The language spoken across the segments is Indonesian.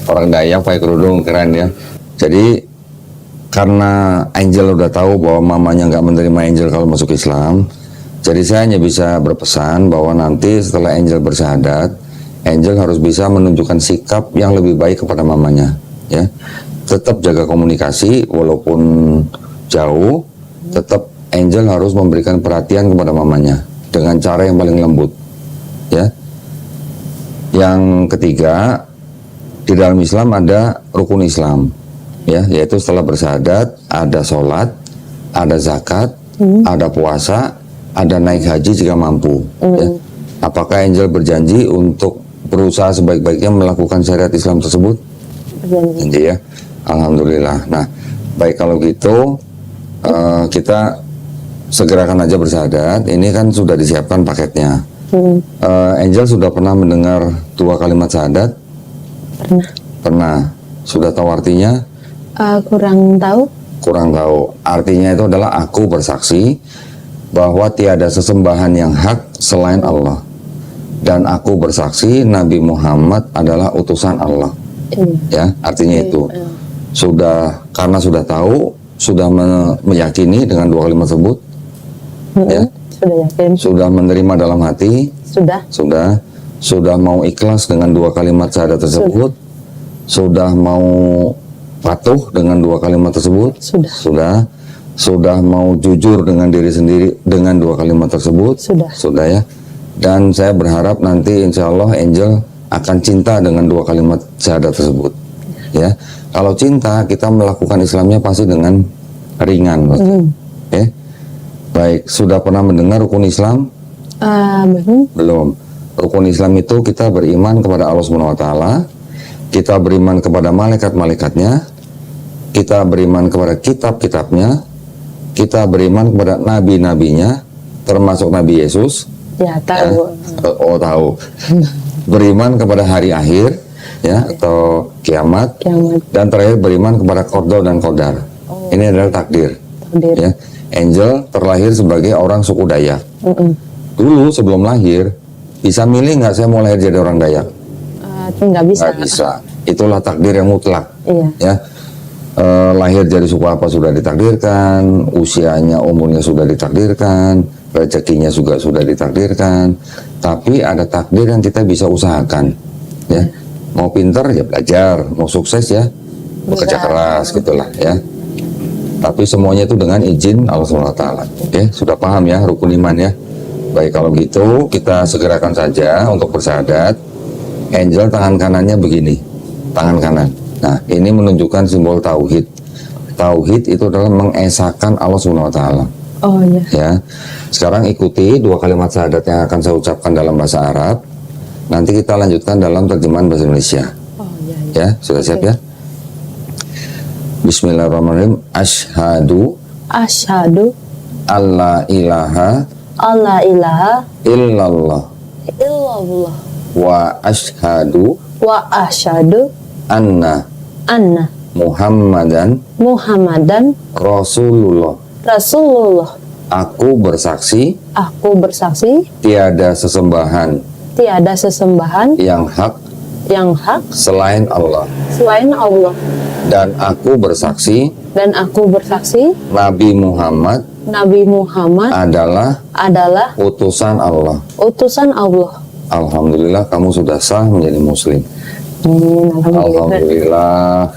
Orang Dayak pakai kerudung, keren ya. Jadi karena Angel udah tahu bahwa mamanya nggak menerima Angel kalau masuk Islam, jadi saya hanya bisa berpesan bahwa nanti setelah Angel bersyahadat, Angel harus bisa menunjukkan sikap yang lebih baik kepada mamanya, ya. Tetap jaga komunikasi walaupun jauh, tetap Angel harus memberikan perhatian kepada mamanya dengan cara yang paling lembut, ya. Yang ketiga, di dalam Islam ada rukun Islam, ya, yaitu setelah bersyahadat ada sholat, ada zakat, ada puasa, ada naik haji jika mampu. Ya. Apakah Angel berjanji untuk berusaha sebaik-baiknya melakukan syariat Islam tersebut? Berjanji ya. Alhamdulillah. Nah, baik kalau gitu kita segerakan aja bersyahadat. Ini kan sudah disiapkan paketnya. Angel sudah pernah mendengar 2 kalimat syahadat? Pernah. Sudah tahu artinya? Kurang tahu. Kurang tahu. Artinya itu adalah aku bersaksi bahwa tiada sesembahan yang hak selain Allah, dan aku bersaksi Nabi Muhammad adalah utusan Allah. Ya, artinya itu. Karena sudah tahu, sudah meyakini dengan 2 kalimat tersebut, ya, Sudah yakin. sudah menerima dalam hati, sudah mau ikhlas dengan 2 kalimat syahadat tersebut, sudah mau patuh dengan 2 kalimat tersebut, sudah mau jujur dengan diri sendiri dengan 2 kalimat tersebut, sudah ya. Dan saya berharap nanti insya Allah Angel akan cinta dengan 2 kalimat syahadat tersebut, ya. Kalau cinta, kita melakukan Islamnya pasti dengan ringan, ya. Baik, sudah pernah mendengar rukun Islam? Belum. Rukun Islam itu kita beriman kepada Allah Subhanahu Wa Taala, kita beriman kepada malaikat-malaikatnya, kita beriman kepada kitab-kitabnya, kita beriman kepada nabi-nabinya, termasuk Nabi Yesus. Ya, tahu. Ya. Oh, tahu. Beriman kepada hari akhir, ya, atau kiamat. Dan terakhir beriman kepada qada dan qadar. Ini adalah takdir. Ya. Angel terlahir sebagai orang suku Dayak. Dulu sebelum lahir, bisa milih nggak saya mau lahir jadi orang Dayak? Nggak bisa. Nggak bisa. Itulah takdir yang mutlak. Iya. Ya. Lahir dari suku apa sudah ditakdirkan, usianya, umurnya sudah ditakdirkan, rezekinya juga sudah ditakdirkan. Tapi ada takdir yang kita bisa usahakan, ya. Mau pinter ya belajar, mau sukses ya bekerja keras, gitulah ya. Tapi semuanya itu dengan izin Allah SWT. Oke, sudah paham ya rukun iman ya. Baik, kalau gitu kita segerakan saja untuk bersyahadat. Angel tangan kanannya begini, tangan kanan. Nah, ini menunjukkan simbol tauhid. Tauhid itu adalah mengesahkan Allah SWT. Oh iya. Ya. Sekarang ikuti 2 kalimat syahadat yang akan saya ucapkan dalam bahasa Arab. Nanti kita lanjutkan dalam terjemahan bahasa Indonesia. Oh iya. Ya, sudah siap ya? Bismillahirrahmanirrahim. Asyhadu alla ilaha illallah wa asyhadu anna Muhammadan Rasulullah. Aku bersaksi tiada sesembahan yang hak selain Allah. Dan aku bersaksi Nabi Muhammad adalah utusan Allah. Alhamdulillah, kamu sudah sah menjadi muslim. Alhamdulillah.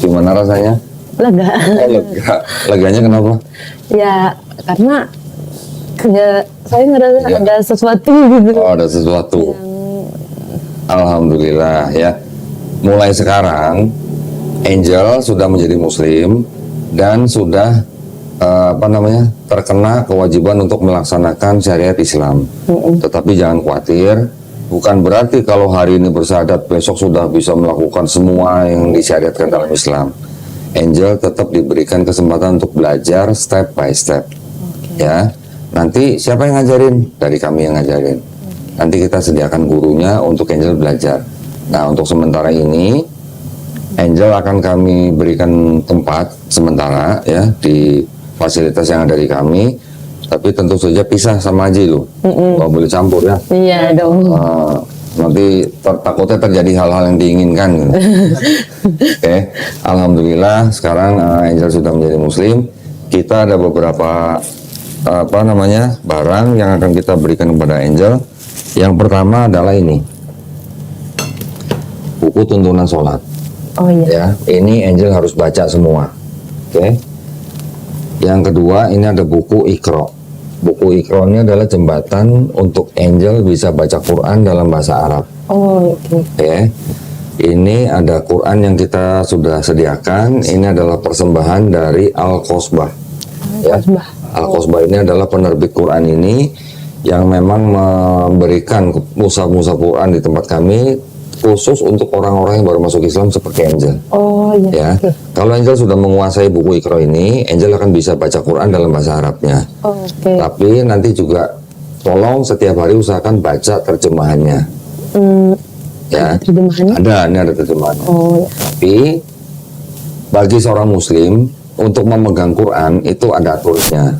Gimana rasanya? Lega. Lega. Leganya kenapa? Ya, karena saya ngerasa ada sesuatu gitu. Oh, ada sesuatu. Alhamdulillah ya. Mulai sekarang Angel sudah menjadi muslim dan sudah terkena kewajiban untuk melaksanakan syariat Islam. Tetapi jangan khawatir, bukan berarti kalau hari ini bersyahadat besok sudah bisa melakukan semua yang disyariatkan dalam Islam. Angel tetap diberikan kesempatan untuk belajar step by step. Ya, nanti siapa yang ngajarin? Dari kami yang ngajarin. Nanti kita sediakan gurunya untuk Angel belajar. Nah, untuk sementara ini Angel akan kami berikan tempat sementara ya di fasilitas yang ada di kami, tapi tentu saja pisah sama Haji loh. Nggak boleh campur ya. Iya dong. nanti takutnya terjadi hal-hal yang diinginkan gitu. Oke, alhamdulillah sekarang Angel sudah menjadi muslim. Kita ada beberapa barang yang akan kita berikan kepada Angel. Yang pertama adalah ini, buku tuntunan sholat. Oh iya. Ya, ini Angel harus baca semua. Oke. Yang kedua, ini ada buku Iqra. Buku Iqra ini adalah jembatan untuk Angel bisa baca Quran dalam bahasa Arab. Oh, oke. Oke. Ini ada Quran yang kita sudah sediakan. Ini adalah persembahan dari Al-Qosbah. Ya. Al-Qosbah ini adalah penerbit Quran ini yang memang memberikan mushaf-mushaf Quran di tempat kami khusus untuk orang-orang yang baru masuk Islam seperti Angel. Oh iya. Ya, Oke. kalau Angel sudah menguasai buku Iqra ini, Angel akan bisa baca Quran dalam bahasa Arabnya. Oh, oke. Tapi nanti juga tolong setiap hari usahakan baca terjemahannya. Ya, Terjemahannya? ini ada terjemahannya. Oh iya. Tapi bagi seorang Muslim untuk memegang Quran itu ada aturannya.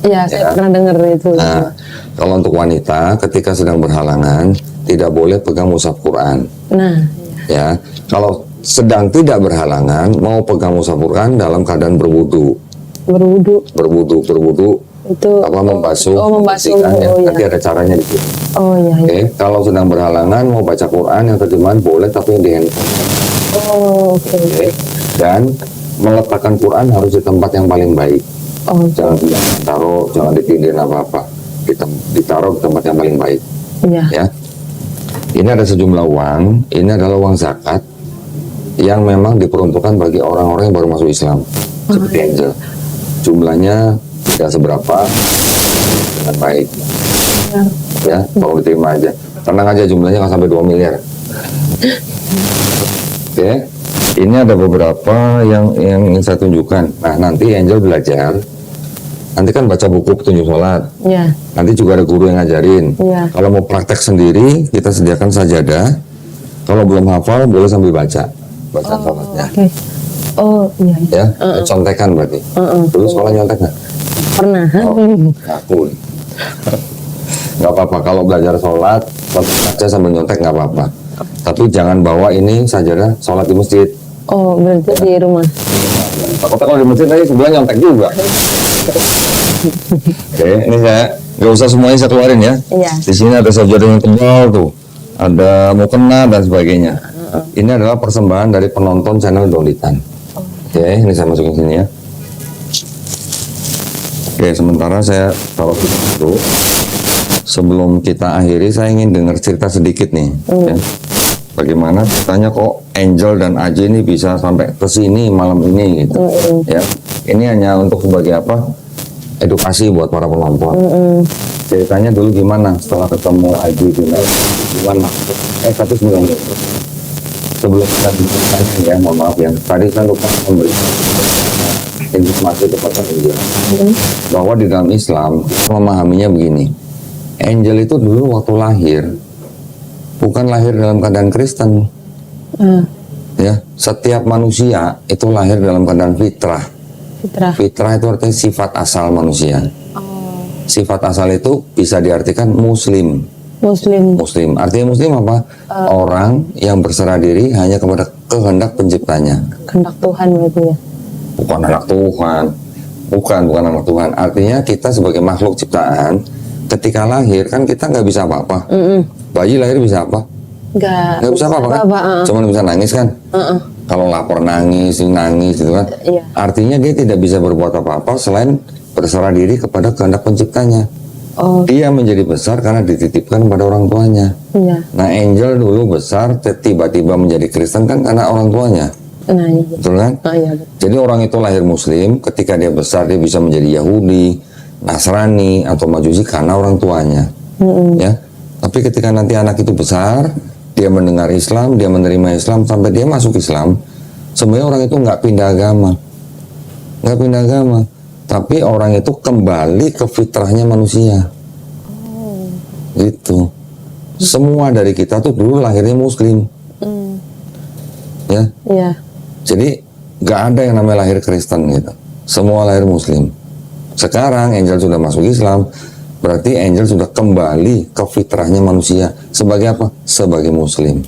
Iya, saya Ya. pernah dengar itu. Nah, kalau untuk wanita ketika sedang berhalangan tidak boleh pegang mushaf Quran. Nah, Ya, kalau sedang tidak berhalangan mau pegang mushaf Quran dalam keadaan berwudu. Berwudu itu membasuh, membasuh. membersihkan, ya. Oh iya. Nanti ada caranya di sini. Oh iya. Oke, kalau sedang berhalangan mau baca Quran yang terjemahan boleh tapi di handphone. Oh, oke. Oke. Dan meletakkan Quran harus di tempat yang paling baik. Oh, Jangan ditaruh, jangan ditindihin apa-apa. Ditaruh di tempat yang paling baik. iya. Ya. Ini ada sejumlah uang. Ini adalah uang zakat yang memang diperuntukkan bagi orang-orang yang baru masuk Islam seperti Angel. Jumlahnya tidak seberapa, dengan baik. Ya, tolong diterima aja. Tenang aja, jumlahnya nggak sampai 2 miliar. Oke, ini ada beberapa yang ingin saya tunjukkan. Nah, nanti Angel belajar. Nanti kan baca buku petunjuk sholat. Iya. Nanti juga ada guru yang ngajarin. Iya. Kalau mau praktek sendiri, kita sediakan sajadah. Kalau belum hafal, boleh sambil baca sholatnya. Oke. Oh iya. Ya, contekan berarti. Dulu sekolah nyontek nggak? Pernah. Ngaku. Nggak apa-apa. Kalau belajar sholat, baca sambil nyontek nggak apa-apa. Tapi jangan bawa ini sajadah sholat di masjid. Oh, berarti di rumah. Takutnya kalau di masjid tadi sebelah nyontek juga. Oke, ini saya nggak usah semuanya saya keluarin ya. Iya. Di sini ada sajadah yang tebal tuh, ada mukena dan sebagainya. Ini adalah persembahan dari penonton channel Dolitan. Oke, ini saya masukin sini ya. Oke, sementara saya taruh dulu. Sebelum kita akhiri, saya ingin dengar cerita sedikit nih. Ya. Bagaimana ceritanya kok Angel dan Aji ini bisa sampai ke sini malam ini gitu. Ya. Ini hanya untuk sebagai apa? Edukasi buat para penonton. Ceritanya dulu gimana setelah ketemu Aji gimana? Tapi sebelum kita ditanya ya, mohon maaf ya. Tadi saya lupa memberi informasi kepada Angel bahwa di dalam Islam memahaminya begini. Angel itu dulu waktu lahir bukan lahir dalam keadaan Kristen. Ya, setiap manusia itu lahir dalam keadaan fitrah. Fitrah itu artinya sifat asal manusia. Sifat asal itu bisa diartikan Muslim. Artinya Muslim apa? Orang yang berserah diri hanya kepada kehendak penciptanya. Kehendak Tuhan berarti ya? Bukan anak Tuhan. Bukan anak Tuhan. Artinya kita sebagai makhluk ciptaan, ketika lahir kan kita nggak bisa apa-apa. Bayi lahir bisa apa? Nggak bisa apa-apa kan? Cuman bisa nangis kan? Kalau lapar nangis gitu kan? Iya. Artinya dia tidak bisa berbuat apa-apa selain berserah diri kepada kehendak penciptanya. Oh. Dia menjadi besar karena dititipkan pada orang tuanya. Iya. Nah, Angel dulu besar, tiba-tiba menjadi Kristen kan karena orang tuanya. Nah, iya. Betul kan? Oh, iya, betul. Jadi orang itu lahir Muslim, ketika dia besar dia bisa menjadi Yahudi, Nasrani atau Majusi karena orang tuanya. Ya. Tapi ketika nanti anak itu besar, dia mendengar Islam, dia menerima Islam sampai dia masuk Islam, sebenarnya orang itu nggak pindah agama, tapi orang itu kembali ke fitrahnya manusia. Gitu. Semua dari kita tuh dulu lahirnya Muslim. Ya. Iya. Jadi nggak ada yang namanya lahir Kristen gitu. Semua lahir Muslim. Sekarang Angel sudah masuk Islam, berarti Angel sudah kembali ke fitrahnya manusia. sebagai apa? Sebagai muslim.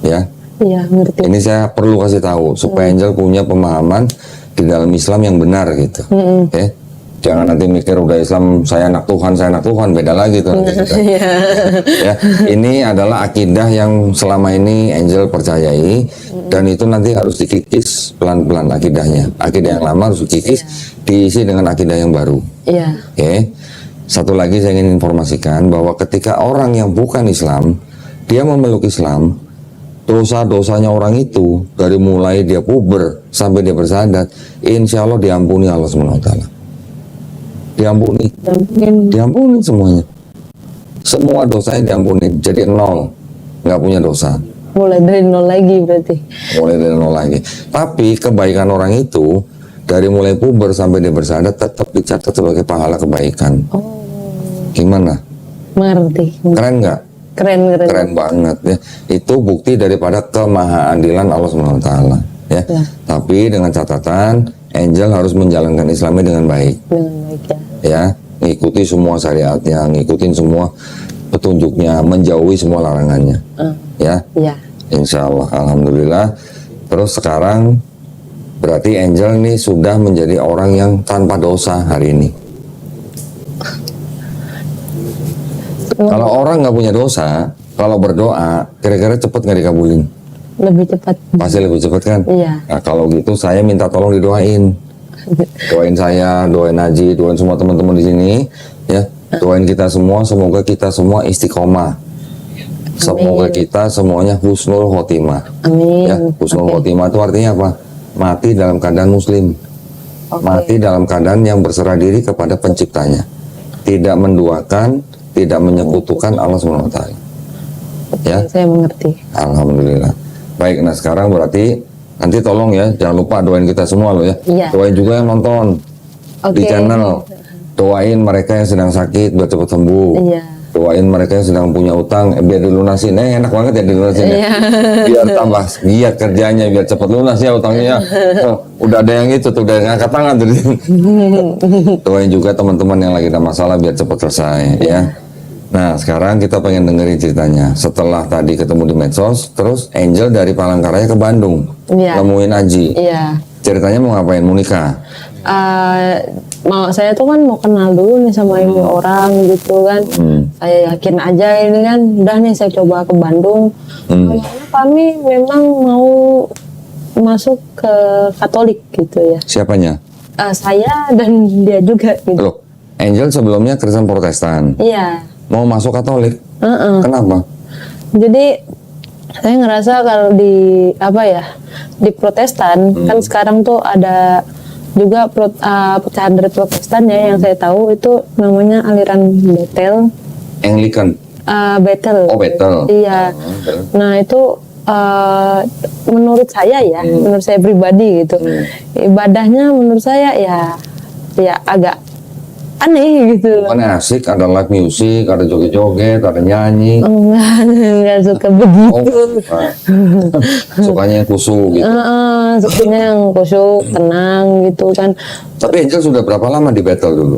Ya. Iya, ngerti. Ini saya perlu kasih tahu supaya Angel punya pemahaman di dalam Islam yang benar gitu. Oke. Jangan nanti mikir udah Islam saya anak Tuhan, beda lagi tuh. nanti kita. Ya, ini adalah akidah yang selama ini Angel percayai dan itu nanti harus dikikis pelan-pelan akidahnya. Akidah yang lama harus dikikis, diisi dengan akidah yang baru. Iya. Oke. Satu lagi saya ingin informasikan bahwa ketika orang yang bukan Islam dia memeluk Islam, dosa-dosanya orang itu dari mulai dia puber sampai dia bersadat, insya Allah diampuni Allah SWT. Diampuni, diampuni semuanya. Semua dosanya diampuni, jadi nol, nggak punya dosa. Mulai dari nol lagi berarti. Mulai dari nol lagi. Tapi kebaikan orang itu dari mulai puber sampai dia bersadat tetap dicatat sebagai pahala kebaikan. Oh, Gimana? mengerti. Keren nggak? Keren. Keren banget ya. Itu bukti daripada kemahaadilan Allah SWT ya. Ya. Tapi dengan catatan Angel harus menjalankan Islamnya dengan baik Dengan baik ya. ya. Ngikuti semua syariatnya, ngikutin semua petunjuknya, menjauhi semua larangannya ya. Iya. Insya Allah, alhamdulillah. Terus sekarang berarti Angel nih sudah menjadi orang yang tanpa dosa hari ini. Kalau orang nggak punya dosa, kalau berdoa, kira-kira cepet nggak dikabulin? Lebih cepat. Pasti lebih cepet kan? Iya. Nah, kalau gitu saya minta tolong didoain. Doain saya, doain Haji, doain semua teman-teman di sini, ya. Doain kita semua, semoga kita semua istiqomah. Semoga kita semuanya husnul khotimah. Amin. Ya, husnul khotimah itu artinya apa? Mati dalam keadaan muslim. Mati dalam keadaan yang berserah diri kepada penciptanya. Tidak menduakan, tidak menyekutukan Allah SWT. Ya, Saya mengerti. alhamdulillah. Baik, nah sekarang berarti nanti tolong ya, jangan lupa doain kita semua loh ya. Iya. Doain juga yang nonton di Oke. channel. Doain mereka yang sedang sakit biar cepat sembuh. Iya. Doain mereka yang sedang punya utang biar dilunasin. Enak banget ya dilunasin ya. Iya. Biar tambah giat kerjanya biar cepat lunas ya utangnya. Udah ada yang itu tuh, udah ngangkat tangan tuh. Doain juga teman-teman yang lagi ada masalah biar cepat selesai ya. Nah sekarang kita pengen dengerin ceritanya. Setelah tadi ketemu di medsos, terus Angel dari Palangkaraya ke Bandung Iya. nemuin Aji. Iya. Ceritanya mau ngapain? Mau nikah? Saya tuh kan mau kenal dulu nih sama ini orang gitu kan. Saya yakin aja ini kan udah nih saya coba ke Bandung. Karena kami memang mau masuk ke Katolik gitu ya. Siapanya? Saya dan dia juga gitu. Loh, Angel sebelumnya Kristen Protestan. Iya. Mau masuk Katolik? Heeh. Kenapa? Jadi saya ngerasa kalau di apa ya di Protestan kan sekarang tuh ada juga pecahan dari Protestan ya yang saya tahu itu namanya aliran Bethel. Anglican. Bethel. Oh, Bethel. Iya. Nah itu menurut saya ya, menurut saya pribadi gitu, ibadahnya menurut saya ya agak aneh gitu. Mana asik, ada live music, ada joget-joget, ada nyanyi. Enggak suka begitu. Sukanya yang khusyuk gitu. Sukanya yang khusyuk, tenang gitu kan. Tapi Angel sudah berapa lama di Bethel dulu?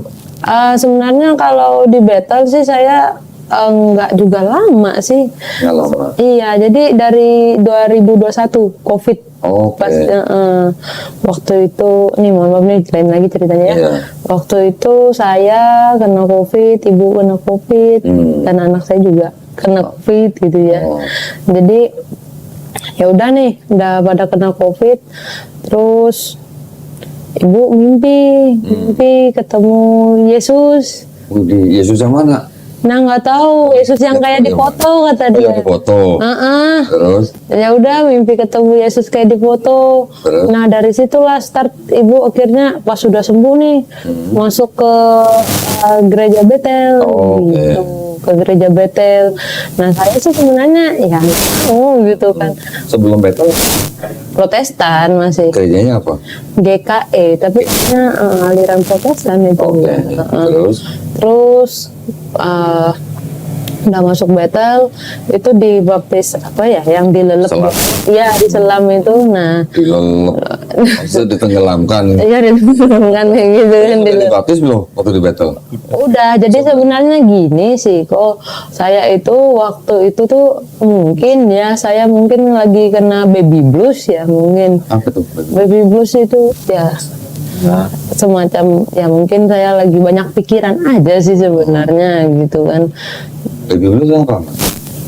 Sebenarnya kalau di Bethel sih saya enggak juga lama sih. Nggak lama. Iya, jadi dari 2021 COVID. Oke. Pas waktu itu, nih mohon maaf nih lain lagi ceritanya ya. Iya. Waktu itu saya kena COVID, ibu kena COVID, dan anak saya juga kena COVID gitu ya. Jadi ya udah nih, udah pada kena COVID, terus ibu mimpi ketemu Yesus. Di Yesus yang mana? Nah nggak tahu Yesus yang kayak di foto kata dia. Yang di foto. Terus? Ya udah mimpi ketemu Yesus kayak di foto. Terus? Nah dari situlah start ibu akhirnya pas sudah sembuh nih masuk ke gereja Bethel. Gitu. Ke gereja Bethel. Nah saya sih sebenarnya ya gitu kan. Sebelum Bethel Protestan masih. gerejanya apa? GKE tapi aliran Protestan itu. Terus udah masuk Bethel itu dibaptis apa ya yang dilelep Selam. iya di selam itu. Nah Dilelep. Maksudnya ditenggelamkan. Iya ditenggelamkan kayak gitu kan. Udah dibaptis belum waktu di battle? Udah, jadi sebenarnya gini sih, kok saya itu waktu itu tuh mungkin ya, saya mungkin lagi kena baby blues ya mungkin. Apa tuh? Baby blues itu ya semacam ya mungkin saya lagi banyak pikiran aja sih sebenarnya gitu kan. Baby blues apa?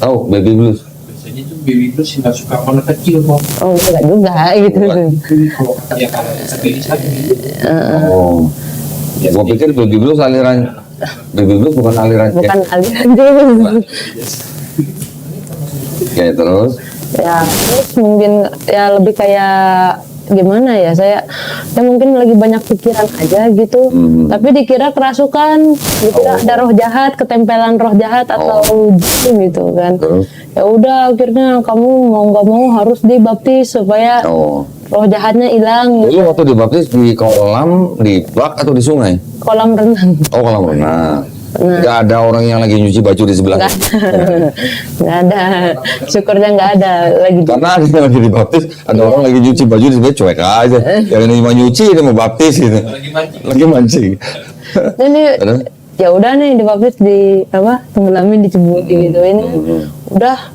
Tahu baby blues? Biasanya tuh baby blues nggak suka anak kecil kok. Oh enggak juga gitu. Kalau ya kalau sendiri sakit. Oh. Gua pikir baby blues aliran. Baby blues bukan aliran. Bukan aliran. Oke, terus? Ya terus mungkin ya lebih kayak gimana ya, saya ya mungkin lagi banyak pikiran aja gitu, tapi dikira kerasukan, dikira ada roh jahat, ketempelan roh jahat atau gitu kan. Terus? Ya udah akhirnya kamu mau nggak mau harus dibaptis supaya roh jahatnya hilang. Dulu waktu dibaptis di kolam, di bak atau di sungai? Kolam renang. Oh, kolam renang. Nggak ada orang yang lagi nyuci baju di sebelah. Nggak ada, syukurnya nggak ada lagi. Karena ada yang lagi dibaptis, ada orang lagi nyuci baju di sebelah, cuek aja. Yang ini mau nyuci, ini mau baptis gitu. Lagi mancing. Jadi ya udah nih dibaptis, di apa, tenggelamin, dicebutin gitu ini. Udah,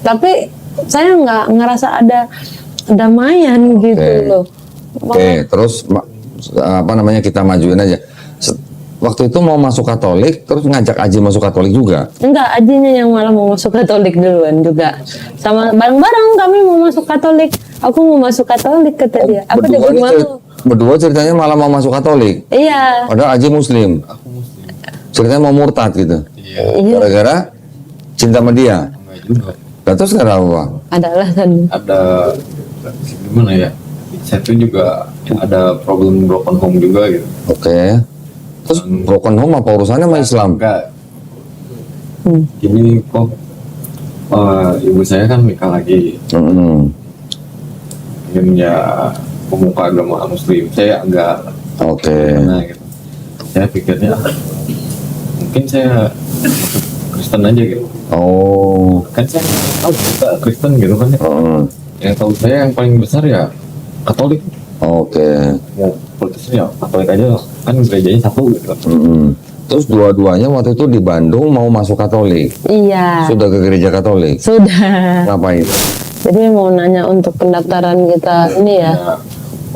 tapi saya nggak ngerasa ada damaian gitu loh. Oke, terus apa namanya, kita majuin aja. Waktu itu mau masuk Katolik, terus ngajak Aji masuk Katolik juga? Enggak, Ajinya yang malah mau masuk Katolik duluan juga. Sama bareng-bareng kami mau masuk Katolik. Aku mau masuk Katolik kata dia. Aku juga malu. Berdua ceritanya malah mau masuk Katolik? Iya. Padahal Aji Muslim? Ceritanya mau murtad gitu? Iya. Gara-gara cinta sama dia? Enggak juga. Nah, terus kenapa apa? Ada alasan. Ada gimana ya? Saya tuh juga ada problem broken home juga gitu. Oke. Terus broken home apa urusannya sama Islam? Enggak. Ini kok ibu saya kan nikah lagi. Mungkin ya pemuka agama Muslim. Saya agak Oke. gimana gitu. Saya pikirnya mungkin saya masuk Kristen aja gitu. Oh. Kan saya tahu juga Kristen gitu kan ya. Yang tahu saya yang paling besar ya Katolik. Oke. Mau Protestan ya Katolik aja, kan gerejanya satu gitu. Terus dua-duanya waktu itu di Bandung mau masuk Katolik? Iya. Sudah ke gereja Katolik? Sudah. Ngapain? Jadi mau nanya untuk pendaftaran kita ini ya.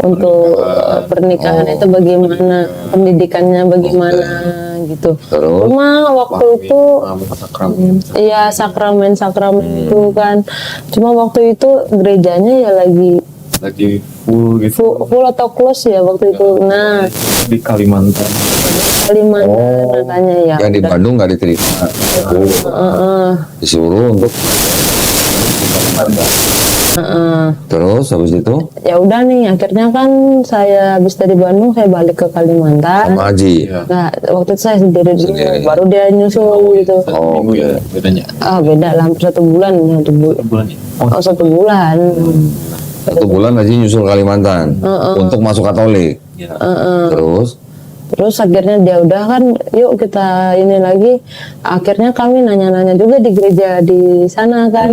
Untuk pernikahan itu bagaimana, pendidikannya bagaimana gitu. Terus? Cuma waktu itu sakramen. iya sakramen itu kan. Cuma waktu itu gerejanya ya Lagi full gitu. full atau close ya waktu itu. Nah, Di Kalimantan. Kalimantan katanya ya. Yang di Bandung nggak diterima. Disuruh untuk. Terus habis itu? Ya udah nih, akhirnya kan saya habis dari Bandung saya balik ke Kalimantan. Sama Haji? Nah, waktu itu saya sendiri dulu, baru dia nyusul gitu. Oh, Minggu ya bedanya. Beda lah, hampir 1 bulan. Bulan ya. Oh, 1 bulan. 1 bulan Haji nyusul Kalimantan untuk masuk Katolik. Ya. Terus akhirnya dia udah kan, yuk kita ini lagi. Akhirnya kami nanya-nanya juga di gereja di sana kan.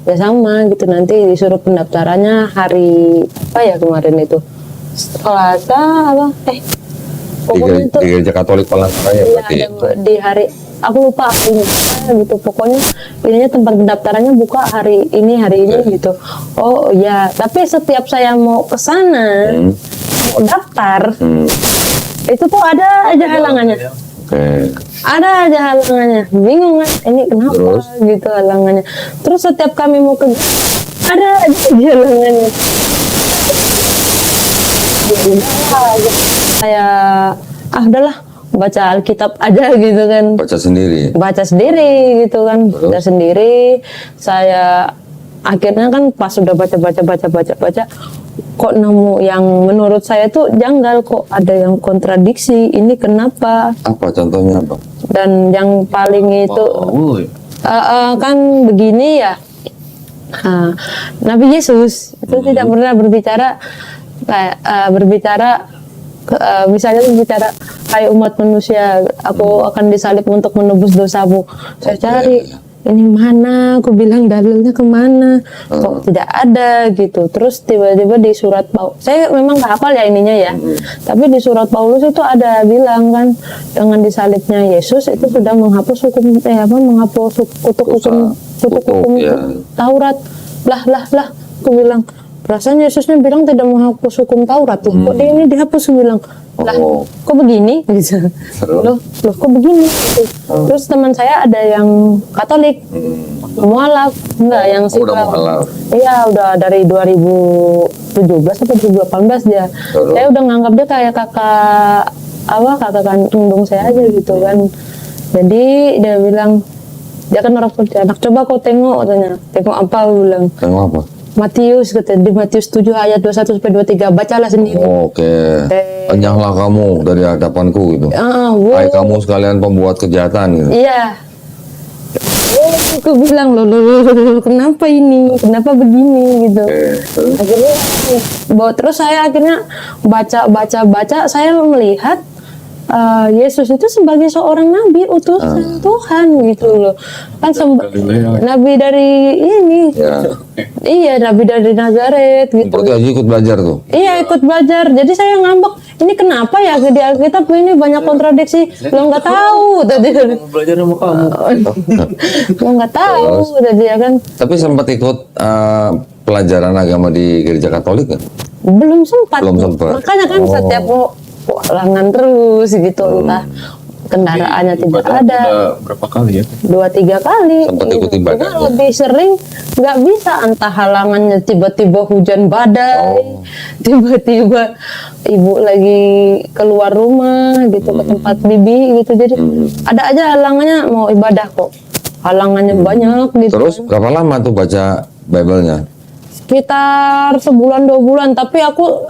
Ya sama gitu, nanti disuruh pendaftarannya hari apa ya kemarin itu? Selasa apa? Pokoknya itu Di gereja Katolik Palangkaraya iya, berarti. di hari aku lupa harinya gitu. Pokoknya ininya tempat pendaftarannya buka hari ini gitu. Oh ya, tapi setiap saya mau ke sana mau daftar itu tuh ada aja halangannya. Oke. Ada aja halangannya. Bingung kan ini kenapa Terus? gitu halangannya. Terus setiap kami mau ke ada aja halangannya. Ya udahlah, saya udahlah baca Alkitab aja gitu kan. Baca sendiri gitu kan. Baca sendiri. Saya akhirnya kan pas sudah baca kok nemu yang menurut saya tuh janggal, kok ada yang kontradiksi, ini kenapa? Apa contohnya apa? Dan yang paling itu kan begini ya, Nabi Yesus itu tidak pernah berbicara kayak misalnya berbicara kayak umat manusia, aku akan disalib untuk menebus dosamu. Saya cari ini mana, aku bilang dalilnya kemana, kok tidak ada gitu. Terus tiba-tiba di surat Paulus, saya memang nggak hafal ya ininya ya, tapi di surat Paulus itu ada bilang kan, dengan disalibnya Yesus itu sudah menghapus hukum, menghapus kutuk hukum ya. Taurat. Lah, aku bilang, rasanya Yesusnya bilang tidak menghapus hukum Taurat tuh, kok dia ini dihapus, aku bilang. Lah, kok begini gitu. Loh, kok begini gitu. Terus teman saya ada yang Katolik, mualaf, enggak yang Oh, udah mualaf. Iya, udah dari 2017 atau 2018 dia. Saya udah nganggap dia kayak kakak kandung saya aja gitu kan. Jadi dia bilang, dia kan orang Pontianak, coba kau tengok katanya. Tengok apa, aku bilang. Tengok apa? Matius, kata di Matius 7 ayat 21 sampai 23, bacalah sendiri. Oke. Enyahlah kamu dari hadapanku gitu. Hai kamu sekalian pembuat kejahatan gitu. Iya. Aku bilang loh, kenapa ini? Kenapa begini gitu. Akhirnya terus saya akhirnya baca, saya melihat Yesus itu sebagai seorang nabi utusan Tuhan gitu loh. Kan nabi dari ini. Ya. Iya, nabi dari Nazaret gitu. Berarti Haji ikut belajar tuh. Iya, ikut belajar. Jadi saya ngambek, ini kenapa ya di Alkitab ini banyak kontradiksi? Lo nggak tahu tadi. Mau belajar sama kamu. Lo nggak tahu tadi ya kan. Tapi sempat ikut pelajaran agama di gereja Katolik kan? Belum sempat. Belum sempat. Makanya kan setiap halangan terus gitu, entah kendaraannya tidak Ibadah ada. udah berapa kali ya? 2-3 kali. Sempat ikut ibadah. Cuma lebih sering nggak bisa, entah halangannya tiba-tiba hujan badai, tiba-tiba ibu lagi keluar rumah gitu ke tempat bibi gitu, jadi ada aja halangannya, mau ibadah kok halangannya banyak gitu. Terus berapa lama tuh baca Bible-nya? Sekitar sebulan 2 bulan, tapi aku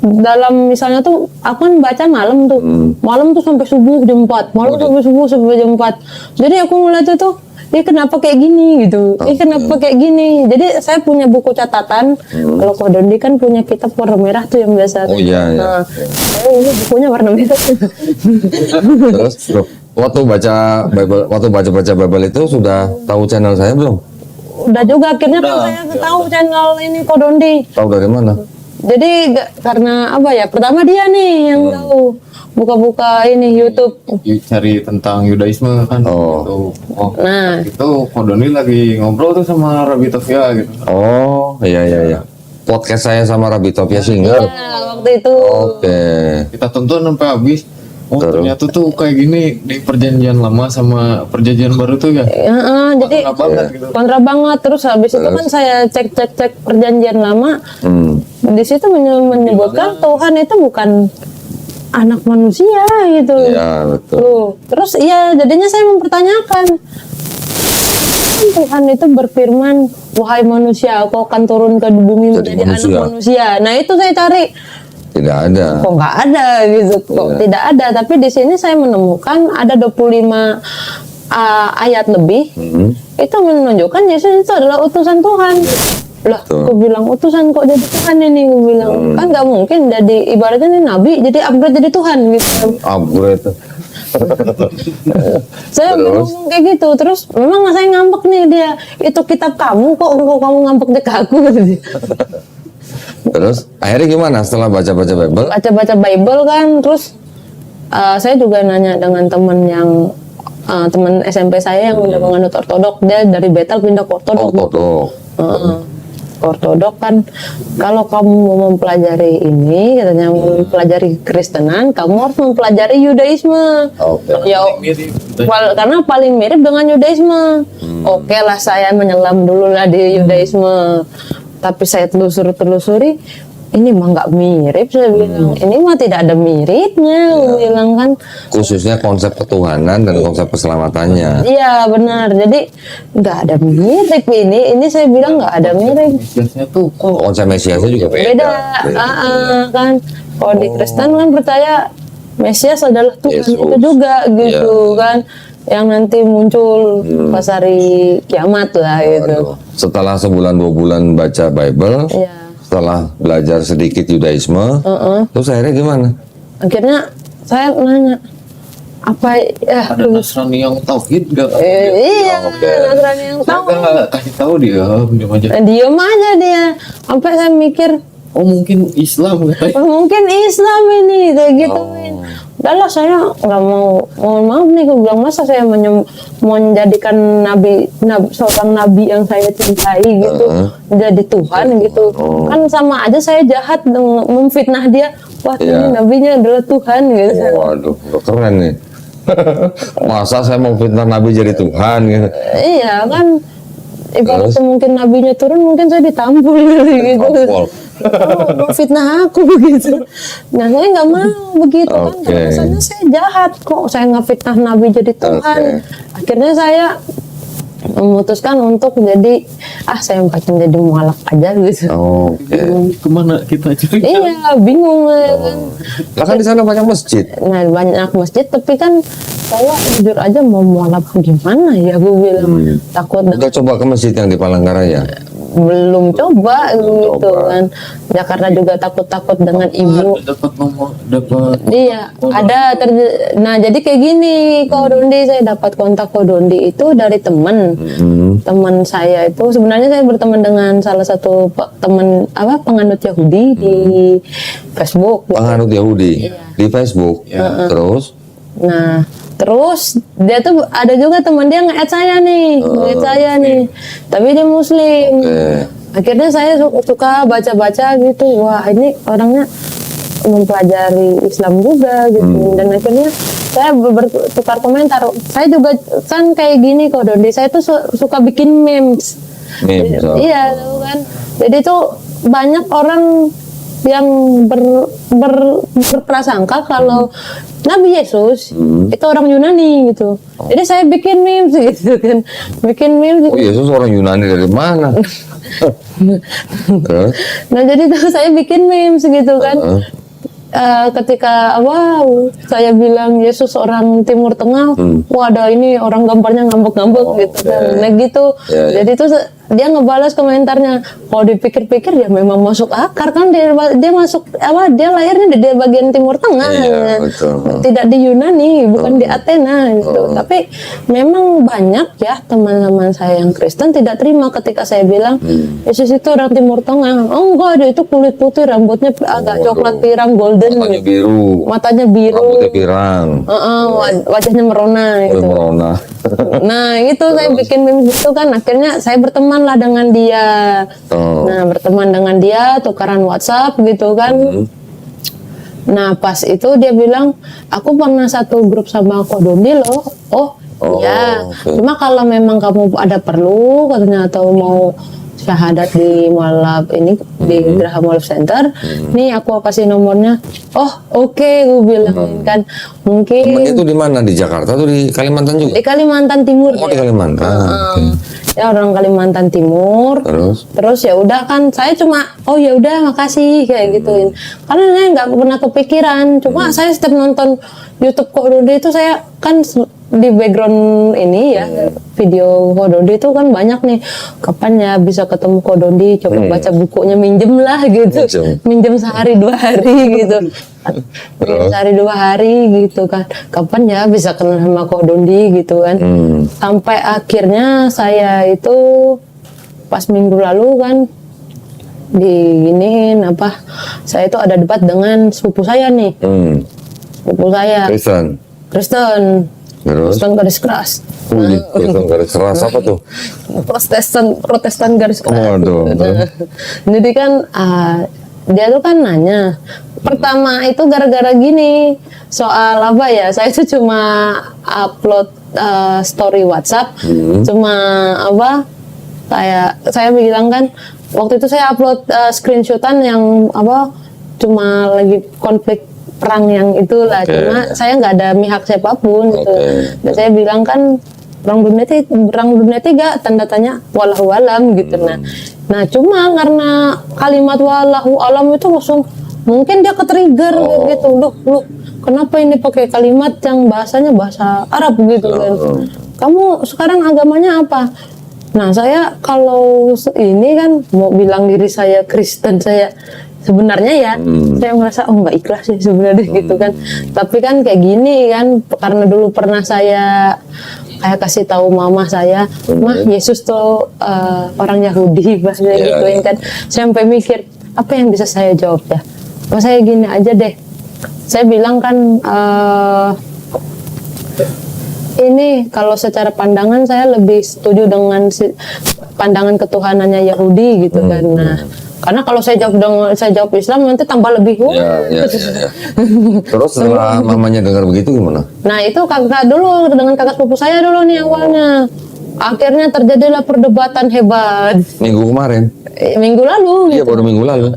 dalam misalnya tuh aku kan baca malam tuh, malam tuh sampai subuh jam 4, sampai jam 4. Jadi aku ngeliatnya tuh, kenapa kayak gini gitu, kenapa kayak gini. Jadi saya punya buku catatan. Kalau Ko Dondi kan punya kitab warna merah tuh yang biasa. Oh iya. Nah, saya ini bukunya warna merah. Terus waktu baca Bible itu sudah tahu channel saya belum? Udah juga, akhirnya kan saya tahu channel ini Ko Dondi. Tahu dari mana? Jadi karena pertama dia nih yang tahu, buka-buka ini YouTube. Cari tentang Yudaisme kan. Oh. Gitu. Nah, Itu Kodoni lagi ngobrol tuh sama Rabbi Tofia gitu. Oh iya. Podcast saya sama Rabbi Topia Singer. ya, waktu itu. Oke. Kita tonton sampai habis. Oh ternyata tuh kayak gini di perjanjian lama sama perjanjian baru tuh ya. Jadi Kontra banget gitu. kontra banget. Terus habis itu kan saya cek perjanjian lama. Di situ menyebutkan Tuhan itu bukan anak manusia gitu. Iya betul. Tuh. Terus jadinya saya mempertanyakan, Tuhan itu berfirman, wahai manusia, kau akan turun ke bumi Jadi menjadi anak manusia. Nah itu saya cari, Tidak ada. kok nggak ada gitu, kok tidak ada. Tapi di sini saya menemukan ada 25 ayat lebih, itu menunjukkan Yesus itu adalah utusan Tuhan. Lah, aku bilang utusan kok jadi Tuhan ini, aku bilang kan nggak mungkin jadi, ibaratnya ini nabi jadi upgrade jadi Tuhan gitu. Upgrade. Saya ngomong kayak gitu, terus memang saya ngambek nih dia, itu kitab kamu kok kamu ngambek ke aku gitu. Terus akhirnya gimana setelah baca-baca Bible? Baca-baca Bible kan, terus saya juga nanya dengan teman yang teman SMP saya yang udah menganut ortodok, dia dari Betel pindah ke ortodok. Ortodok kan, kalau kamu mau mempelajari ini, katanya mau mempelajari Kristenan, kamu harus mempelajari Yudaisme. Ya, karena paling mirip dengan Yudaisme. Oke lah, saya menyelam dulu lah di Yudaisme. Tapi saya telusuri, ini mah nggak mirip, saya bilang. Ini mah tidak ada miripnya, bilang kan. Khususnya konsep ketuhanan dan konsep keselamatannya. Iya benar, jadi nggak ada mirip ini. Ini saya bilang nggak ada mirip. Mesiasnya tuh Konsep Mesiasnya juga Beda. Kan. Kalau di Kristen kan percaya Mesias adalah Tuhan Yesus. itu juga gitu kan. Yang nanti muncul pas hari kiamat lah gitu. Setelah sebulan 2 bulan baca Bible, setelah belajar sedikit Yudaisme, terus akhirnya gimana? Akhirnya saya nanya, apa ya? Ada Nasrani yang tauhid gak? Iya, Oke. Nasrani yang Saya tahu. nggak kasih tahu dia, diam aja. Diem aja dia. Sampai saya mikir, Oh mungkin Islam katanya. mungkin Islam ini kayak gituin. Udahlah saya nggak mau, mohon maaf nih, gue bilang masa saya menjadikan seorang nabi yang saya cintai gitu jadi Tuhan gitu. Kan sama aja saya jahat memfitnah dia. Wah ini Iya. nabinya adalah Tuhan gitu. Waduh, keren nih. Masa saya mau fitnah Nabi jadi Tuhan gitu. Iya kan, ibaratnya mungkin nabinya turun, mungkin saya ditampol gitu. Tampol. Oh, fitnah aku begitu. Nah saya nggak mau begitu kan, Oke. karena rasanya saya jahat kok, saya nggak fitnah nabi jadi Tuhan. Akhirnya saya memutuskan untuk jadi saya pengen jadi mualaf aja gitu. Oke. Kemana kita cari? Iya bingung ya kan. Lah kan di sana banyak masjid. Nah banyak masjid, tapi kan saya jujur aja mau mualaf gimana ya, gue bilang takut Udah coba ke masjid yang di Palangkaraya. belum coba gitu coba. kan. Ya karena juga takut-takut dengan ibu. Dapat nomor, dapat. Iya, ada nah jadi kayak gini, Ko Dondi, saya dapat kontak Ko Dondi itu dari teman. Teman saya itu sebenarnya saya berteman dengan salah satu teman penganut Yahudi di Facebook. Penganut Yahudi di Facebook. Terus Nah, terus dia tuh ada juga teman dia nge-add saya nih, tapi dia Muslim. Akhirnya saya suka baca-baca gitu, wah ini orangnya mempelajari Islam juga gitu, dan akhirnya saya bertukar komentar. Saya juga kan kayak gini kok Dondi, saya tuh suka bikin memes. Iya, tahu kan. Jadi tuh banyak orang yang berprasangka kalau Nabi Yesus itu orang Yunani gitu. Jadi saya bikin memes gitu kan. Bikin memes. oh Yesus orang Yunani dari mana? Terus? Nah jadi tuh saya bikin memes gitu kan. Ketika saya bilang Yesus orang Timur Tengah, wah ada ini orang gambarnya ngambek-ngambek gitu kan. Nah gitu. Jadi tuh dia ngebalas komentarnya, kalau dipikir-pikir ya memang masuk akar kan, dia masuk dia lahirnya di bagian Timur Tengah, tidak di Yunani, bukan di Athena gitu. Tapi memang banyak ya teman-teman saya yang Kristen tidak terima ketika saya bilang Yesus itu orang Timur Tengah. Oh enggak, dia itu kulit putih, rambutnya agak coklat pirang golden, Matanya biru, matanya biru, rambutnya pirang, wajahnya merona gitu. merona. Nah itu saya bikin meme gitu kan, akhirnya saya berteman lah dengan dia. Nah berteman dengan dia, tukaran WhatsApp gitu kan. Nah pas itu dia bilang, aku pernah satu grup sama Ko Dondi loh. Iya, cuma kalau memang kamu ada perlu katanya atau mau syahadat di Mualaf ini di Geraha Mualaf Center, nih aku kasih nomornya. Oke, gue bilang kan mungkin. Temennya itu di mana? Di Jakarta atau di Kalimantan juga? Di Kalimantan Timur. Oh di Kalimantan. Ya orang Kalimantan Timur. Terus ya udah kan saya cuma ya udah makasih kayak gituin. Karena saya nggak pernah kepikiran. Cuma saya setiap nonton YouTube Ko Dondi itu saya kan di background ini ya video Ko Dondi itu kan banyak nih, kapan ya bisa ketemu Ko Dondi, coba baca bukunya, minjem lah gitu, minjem sehari 2 hari gitu, sehari 2 hari gitu kan, kapan ya bisa kenal sama Ko Dondi gitu kan. Sampai akhirnya saya itu pas minggu lalu kan diginiin saya itu ada debat dengan sepupu saya nih, sepupu saya Kristen garis keras. Kristen garis keras apa tuh? Protestan garis keras. Jadi kan dia tuh kan nanya. Pertama itu gara-gara gini, soal saya itu cuma upload story WhatsApp, cuma saya bilang kan waktu itu saya upload screenshotan yang cuma lagi konflik perang yang itulah, cuma saya nggak ada mihak siapapun gitu. Dan saya bilang kan perang dunia 3 tanda tanya wallahu alam gitu. Nah cuma karena kalimat wallahu alam itu langsung mungkin dia ke-trigger gitu. Loh kenapa ini pakai kalimat yang bahasanya bahasa Arab gitu kan? Kamu sekarang agamanya apa? Nah saya kalau ini kan mau bilang diri saya Kristen, saya sebenarnya ya. Saya merasa oh nggak ikhlas sih sebenarnya gitu kan. Tapi kan kayak gini kan, karena dulu pernah saya kayak kasih tahu mama saya, mah Yesus tuh orang Yahudi, bahasa gituin kan. Saya sampai mikir apa yang bisa saya jawab ya. Mas saya gini aja deh. Saya bilang kan ini kalau secara pandangan saya lebih setuju dengan pandangan ketuhanannya Yahudi gitu kan. Nah, karena kalau saya jawab Islam nanti tambah lebih. Ya. Terus setelah mamanya dengar begitu gimana? Nah itu kakak dulu dengan kakak sepupu saya dulu nih awalnya. Akhirnya terjadilah perdebatan hebat. Minggu kemarin? Minggu lalu. Iya, Gitu. baru minggu lalu.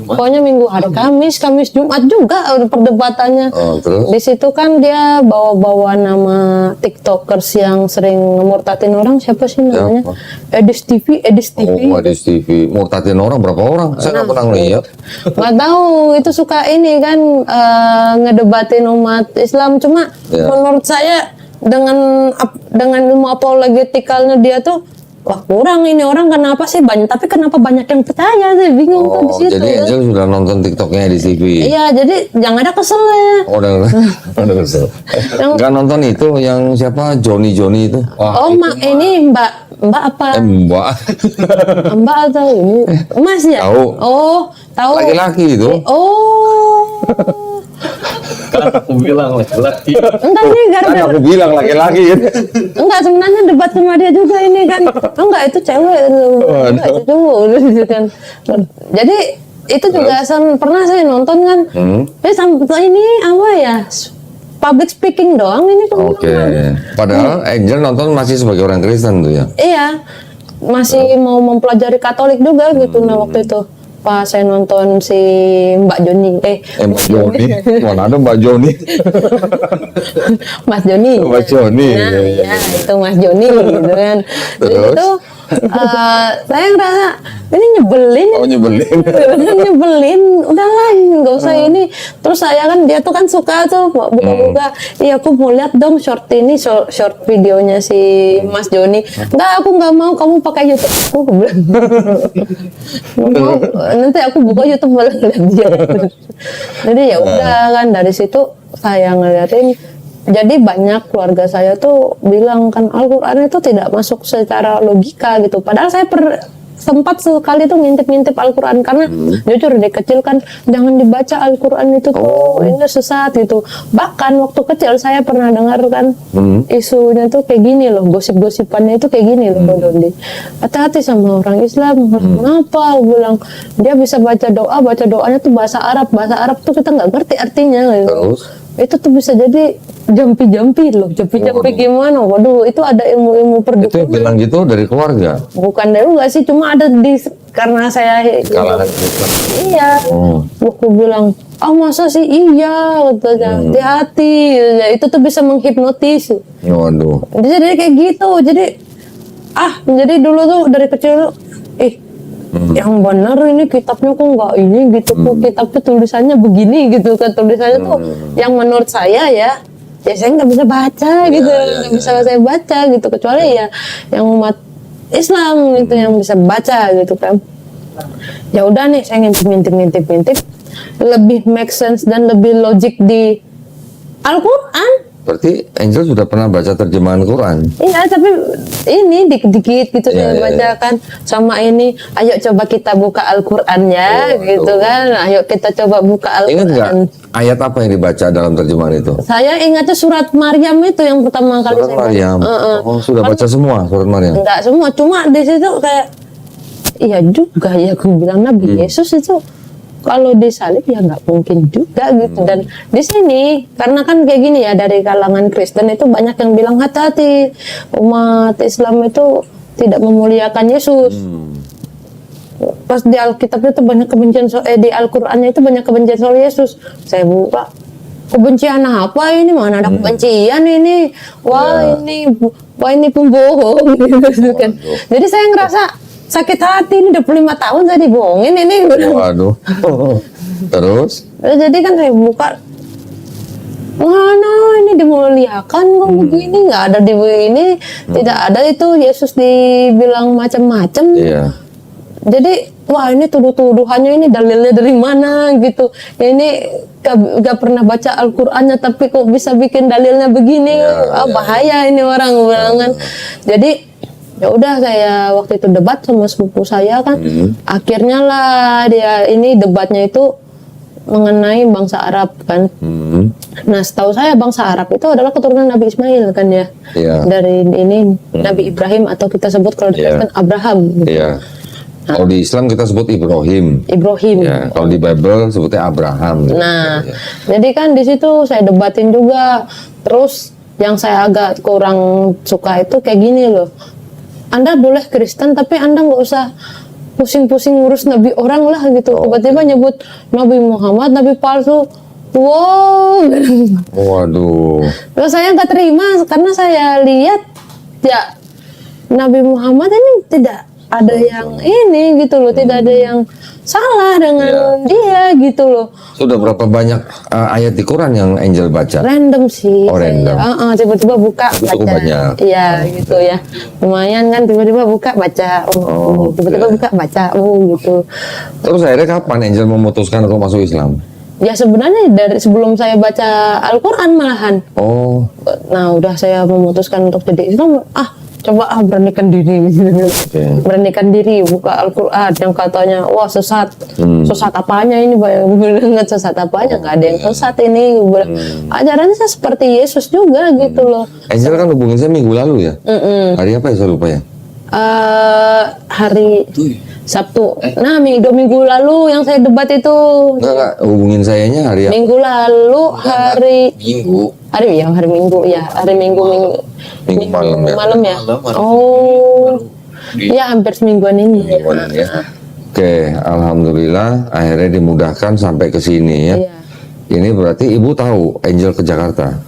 Pokoknya minggu hari Kamis Jumat juga perdebatannya. Terus? Di situ kan dia bawa-bawa nama tiktokers yang sering ngemurtatin orang, siapa sih namanya? Edis TV. Oh, Adis TV. Murtatin orang berapa orang? Saya nggak pernah lihat. Nggak tahu, itu suka ini kan ngedebatin umat Islam. Cuma menurut saya dengan ilmu apologetikalnya dia tuh wah kurang ini orang, kenapa sih banyak, tapi kenapa banyak yang percaya, saya bingung tuh di situ. Jadi Angel sudah nonton TikToknya di TV. Iya, jadi jangan ada keselnya. Oh, udah kesel. Nggak nonton itu yang siapa Joni itu? Oh, ini Mbak apa? Mbak. Mbak atau ini Mas ya? Tahu. Oh, tahu. Laki-laki itu. Oh. Kan aku bilang laki-laki. Enggak sih, Kan gara-gara aku bilang laki-laki kan. enggak, sebenarnya debat sama dia juga ini kan. Enggak, itu cewek itu. Enggak, itu cowok gitu kan. Jadi itu juga pernah saya nonton kan. Sampai ini apa ya? Public speaking doang ini Oke. Padahal Angel nonton masih sebagai orang Kristen tuh ya. Iya. Masih mau mempelajari Katolik juga gitu nah waktu itu. Pas saya nonton si Mbak Joni. Mbak Joni. Mana ada Mbak Joni? Mas Joni. Mbak Joni. Nah, iya, itu Mas Joni gitu kan. Jadi Terus? itu saya ngerasa ini nyebelin. Oh, nyebelin. Nyebelin. Udahlah, nggak usah ini. Terus saya kan dia tuh kan suka tuh buka-buka. Iya, aku mau lihat dong short videonya si Mas Joni. Enggak, aku nggak mau, kamu pakai YouTube. Aku bilang. Mau, nanti aku buka YouTube malah lihat dia. Jadi ya udah kan dari situ saya ngeliatin. Jadi banyak keluarga saya tuh bilang kan Al-Quran itu tidak masuk secara logika gitu. Padahal saya sempat sekali tuh ngintip-ngintip Al-Quran karena jujur dari kecil kan jangan dibaca Al-Quran itu tuh ini sesat gitu. Bahkan waktu kecil saya pernah dengar kan isunya tuh kayak gini loh, gosip-gosipannya itu kayak gini loh, Dondi. Hati-hati sama orang Islam. Kenapa? Aku bilang dia bisa baca doanya tuh bahasa Arab tuh kita nggak ngerti artinya gitu. Terus? Itu tuh bisa jadi jampi loh, gimana? Waduh, itu ada ilmu-ilmu Itu perdukunan. yang bilang gitu dari keluarga. Bukan dari enggak sih, cuma ada karena saya Kalangan Kristen. iya. Aku bilang, masa sih iya, katanya. Hati-hati. Ya, itu tuh bisa menghipnotis. Waduh. Jadi kayak gitu. Jadi dulu tuh dari kecil yang benar ini kitabnya kok nggak ini gitu, kok kitabnya tulisannya begini gitu kan, tulisannya tuh yang menurut saya ya saya nggak bisa baca gitu, nggak bisa saya baca gitu, kecuali ya yang umat Islam gitu yang bisa baca gitu kan. Ya udah nih saya ngintip lebih make sense dan lebih logik di Al-Quran. Berarti Angel sudah pernah baca terjemahan Quran? Iya, tapi ini dikit-dikit gitu saya bacakan sama ini. Ayo coba kita buka Al-Qur'annya gitu kan. Ayo kita coba buka Al-Qur'an. Ingat nggak ayat apa yang dibaca dalam terjemahan itu? Saya ingatnya surat Maryam itu yang pertama kali Surat saya baca. Maryam. Oh, sudah baca semua surat Maryam? Enggak semua, cuma di situ kayak iya juga ya, aku bilang Nabi Yesus itu kalau disalib ya nggak mungkin juga gitu. Dan di sini karena kan kayak gini ya, dari kalangan Kristen itu banyak yang bilang hati-hati umat Islam itu tidak memuliakan Yesus. Pas di Alkitab itu banyak kebencian di Al-Qur'annya itu banyak kebencian soal Yesus. Saya buka, kebencian apa ini, mana ada kebencian ini, wah ini pembohong gitu kan. Jadi saya ngerasa sakit hati, ini 25 tahun saya dibohongin ini. Waduh. Terus? Jadi kan saya buka, mana ini dimuliakan kok begini, nggak ada di ini, tidak ada itu Yesus dibilang macam-macam. Iya. Jadi wah ini tuduhannya ini dalilnya dari mana gitu. Ini gak pernah baca Al-Qur'annya tapi kok bisa bikin dalilnya begini. Bahaya ini orang bilang kan. Jadi ya udah saya waktu itu debat sama sepupu saya kan. Akhirnya lah dia ini debatnya itu mengenai bangsa Arab kan. Nah setahu saya bangsa Arab itu adalah keturunan Nabi Ismail kan ya. Dari ini Nabi Ibrahim atau kita sebut kalau di Kristen Abraham. Kalau di Islam kita sebut Ibrahim. Ya, kalau di Bible sebutnya Abraham. Nah, jadi kan di situ saya debatin juga. Terus yang saya agak kurang suka itu kayak gini loh. Anda boleh Kristen tapi Anda nggak usah pusing-pusing ngurus nabi orang lah gitu. Tiba-tiba nyebut Nabi Muhammad, nabi palsu. Wow. Waduh. Terus saya nggak terima karena saya lihat ya Nabi Muhammad ini tidak ada yang ini gitu loh, tidak ada yang salah dengan dia gitu loh. Sudah berapa banyak ayat di Quran yang Angel baca? Random sih. Random. Tiba-tiba buka cukup baca. banyak. Iya gitu ya. Lumayan kan tiba-tiba buka baca. Tiba-tiba buka baca. Gitu. Terus akhirnya kapan Angel memutuskan untuk masuk Islam? Ya sebenarnya dari sebelum saya baca Al-Qur'an malahan. Nah, udah saya memutuskan untuk jadi Islam. Coba beranikan diri, beranikan diri buka Al-Quran yang katanya wah sesat, sesat apanya ini banget sesat apanya, nggak ada yang sesat ini, ajarannya seperti Yesus juga gitu loh. Angel kan hubungin saya minggu lalu ya, hari apa ya saya lupa ya? Hari Sabtu. Nah, 2 minggu lalu yang saya debat itu. Enggak, hubungin sayanya hari apa? Minggu lalu hari Minggu malam ya. Ya hampir semingguan ini. Oke, alhamdulillah akhirnya dimudahkan sampai ke sini ya. Ini berarti ibu tahu Angel ke Jakarta?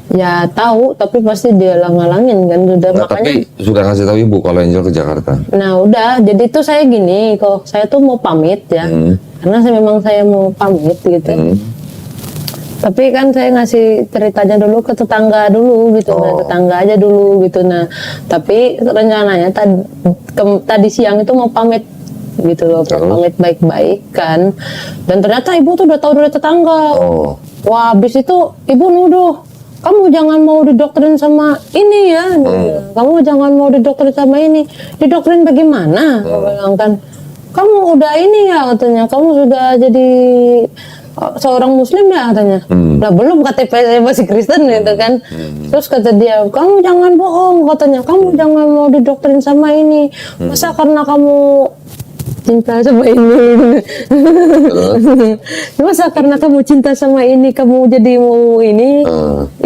Ya tahu, tapi pasti dia lang-ngalangin kan udah makanya. Tapi sudah kasih tahu ibu kalau Angel ke Jakarta. Nah udah, jadi tuh saya gini, kok saya tuh mau pamit ya, karena saya mau pamit gitu. Tapi kan saya ngasih ceritanya dulu ke tetangga dulu gitu, tetangga aja dulu gitu. Nah, tapi rencananya tadi siang itu mau pamit gitu loh, pamit baik-baik kan. Dan ternyata ibu tuh udah tahu dari tetangga. Wah, habis itu ibu nuduh, kamu jangan mau didoktrin sama ini ya, kamu jangan mau didoktrin sama ini. Didoktrin bagaimana? Bilang kan, kamu udah ini ya katanya, kamu sudah jadi seorang muslim ya katanya. Lah belum, KTP saya masih Kristen gitu kan. Terus kata dia, kamu jangan bohong katanya, kamu jangan mau didoktrin sama ini. Masa karena kamu cinta sama ini, masa karena kamu cinta sama ini kamu jadi mau ini